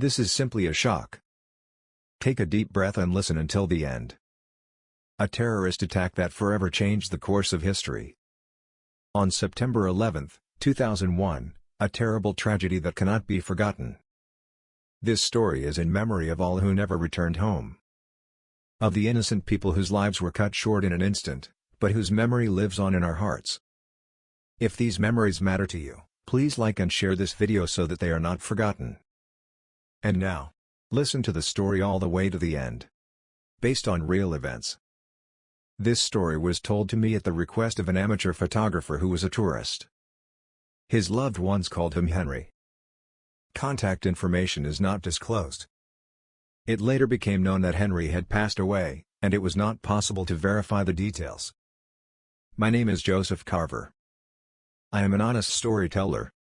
This is simply a shock. Take a deep breath and listen until the end. A terrorist attack that forever changed the course of history. On September 11, 2001, a terrible tragedy that cannot be forgotten. This story is in memory of all who never returned home. Of the innocent people whose lives were cut short in an instant, but whose memory lives on in our hearts. If these memories matter to you, please like and share this video so that they are not forgotten. And now, listen to the story all the way to the end. Based on real events. This story was told to me at the request of an amateur photographer who was a tourist. His loved ones called him Henry. Contact information is not disclosed. It later became known that Henry had passed away, and it was not possible to verify the details. My name is Joseph Carver. I am an honest storyteller.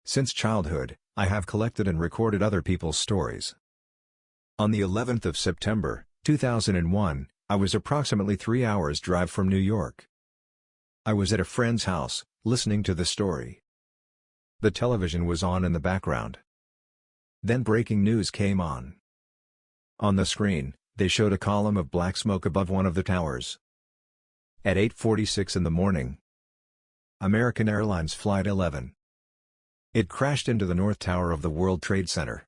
Since childhood, I have collected and recorded other people's stories. On the 11th of September, 2001, I was approximately 3 hours drive from New York. I was at a friend's house, listening to the story. The television was on in the background. Then breaking news came on. On the screen, they showed a column of black smoke above one of the towers. At 8:46 in the morning, American Airlines Flight 11. It crashed into the North Tower of the World Trade Center.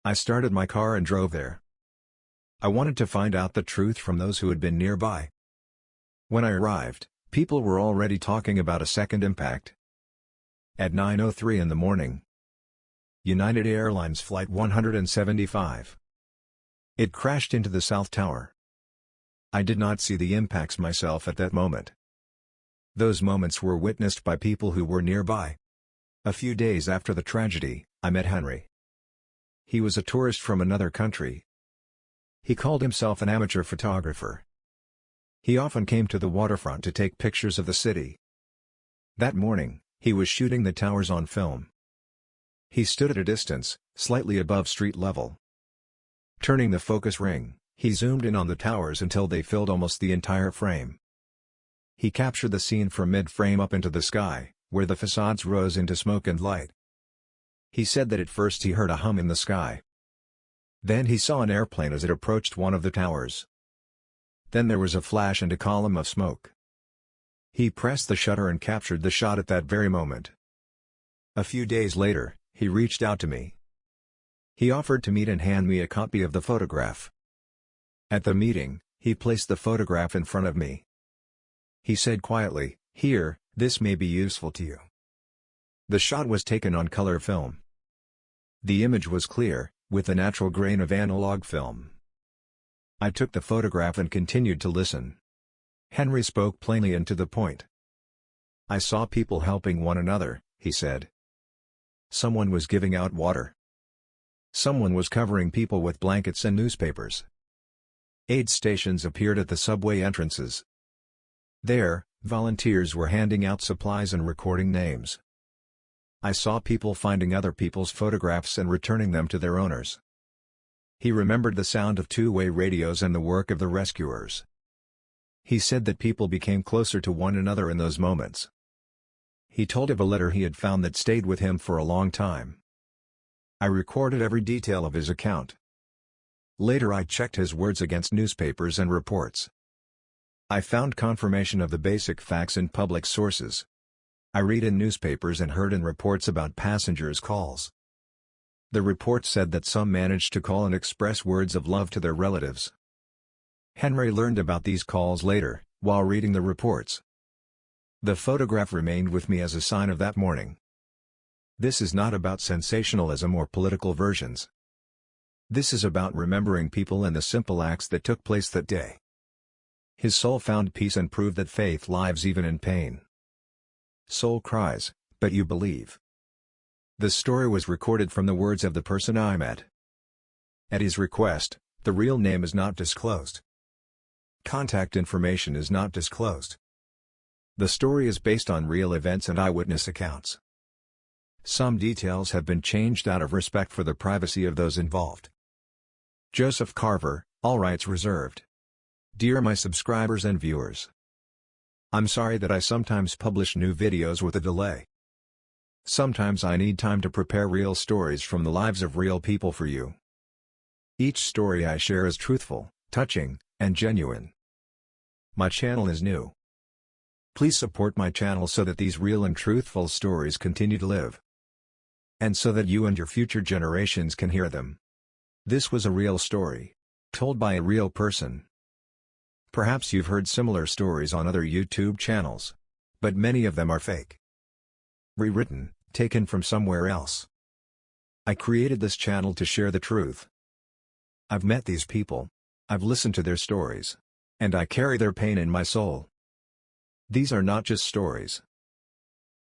I started my car and drove there. I wanted to find out the truth from those who had been nearby. When I arrived, people were already talking about a second impact. At 9:03 in the morning, United Airlines Flight 175. It crashed into the South Tower. I did not see the impacts myself at that moment. Those moments were witnessed by people who were nearby. A few days after the tragedy, I met Henry. He was a tourist from another country. He called himself an amateur photographer. He often came to the waterfront to take pictures of the city. That morning, he was shooting the towers on film. He stood at a distance, slightly above street level. Turning the focus ring, he zoomed in on the towers until they filled almost the entire frame. He captured the scene from mid-frame up into the sky, where the facades rose into smoke and light. He said that at first he heard a hum in the sky. Then he saw an airplane as it approached one of the towers. Then there was a flash and a column of smoke. He pressed the shutter and captured the shot at that very moment. A few days later, he reached out to me. He offered to meet and hand me a copy of the photograph. At the meeting, he placed the photograph in front of me. He said quietly, "Here, this may be useful to you." The shot was taken on color film. The image was clear, with the natural grain of analog film. I took the photograph and continued to listen. Henry spoke plainly and to the point. "I saw people helping one another," he said. Someone was giving out water. Someone was covering people with blankets and newspapers. Aid stations appeared at the subway entrances. There, volunteers were handing out supplies and recording names. I saw people finding other people's photographs and returning them to their owners. He remembered the sound of two-way radios and the work of the rescuers. He said that people became closer to one another in those moments. He told of a letter he had found that stayed with him for a long time. I recorded every detail of his account. Later I checked his words against newspapers and reports. I found confirmation of the basic facts in public sources. I read in newspapers and heard in reports about passengers' calls. The report said that some managed to call and express words of love to their relatives. Henry learned about these calls later, while reading the reports. The photograph remained with me as a sign of that morning. This is not about sensationalism or political versions. This is about remembering people and the simple acts that took place that day. His soul found peace and proved that faith lives even in pain. Soul cries, but you believe. The story was recorded from the words of the person I met. At his request, the real name is not disclosed. Contact information is not disclosed. The story is based on real events and eyewitness accounts. Some details have been changed out of respect for the privacy of those involved. Joseph Carver, all rights reserved. Dear my subscribers and viewers, I'm sorry that I sometimes publish new videos with a delay. Sometimes I need time to prepare real stories from the lives of real people for you. Each story I share is truthful, touching, and genuine. My channel is new. Please support my channel so that these real and truthful stories continue to live. And so that you and your future generations can hear them. This was a real story, told by a real person. Perhaps you've heard similar stories on other YouTube channels. But many of them are fake. Rewritten, taken from somewhere else. I created this channel to share the truth. I've met these people. I've listened to their stories. And I carry their pain in my soul. These are not just stories.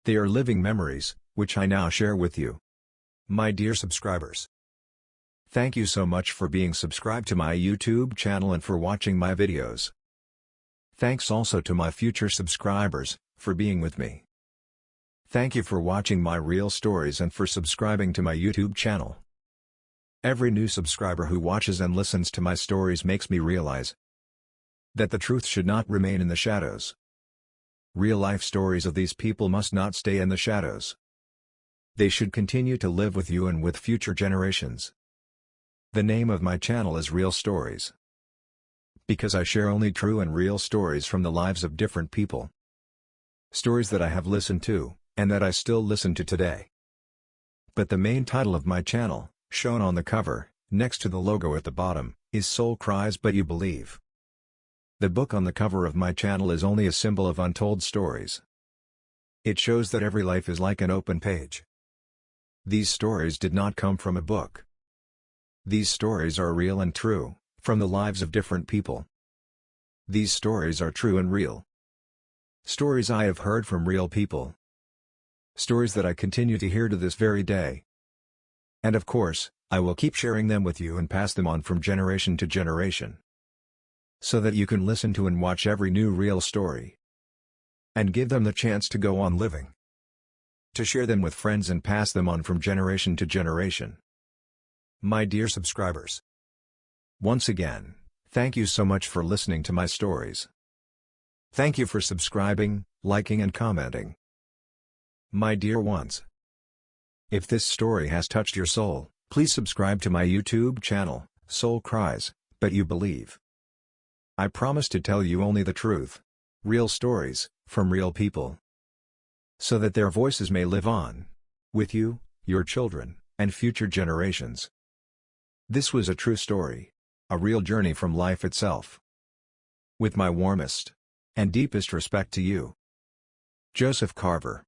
They are living memories, which I now share with you. My dear subscribers. Thank you so much for being subscribed to my YouTube channel and for watching my videos. Thanks also to my future subscribers, for being with me. Thank you for watching my real stories and for subscribing to my YouTube channel. Every new subscriber who watches and listens to my stories makes me realize that the truth should not remain in the shadows. Real-life stories of these people must not stay in the shadows. They should continue to live with you and with future generations. The name of my channel is Real Stories. Because I share only true and real stories from the lives of different people. Stories that I have listened to, and that I still listen to today. But the main title of my channel, shown on the cover, next to the logo at the bottom, is Soul Cries But You Believe. The book on the cover of my channel is only a symbol of untold stories. It shows that every life is like an open page. These stories did not come from a book. These stories are real and true, from the lives of different people. These stories are true and real. Stories I have heard from real people. Stories that I continue to hear to this very day. And of course, I will keep sharing them with you and pass them on from generation to generation. So that you can listen to and watch every new real story. And give them the chance to go on living. To share them with friends and pass them on from generation to generation. My dear subscribers. Once again, thank you so much for listening to my stories. Thank you for subscribing, liking and commenting. My dear ones. If this story has touched your soul, please subscribe to my YouTube channel, Soul Cries, But You Believe. I promise to tell you only the truth. Real stories, from real people. So that their voices may live on. With you, your children, and future generations. This was a true story. A real journey from life itself. With my warmest and deepest respect to you. Joseph Carver.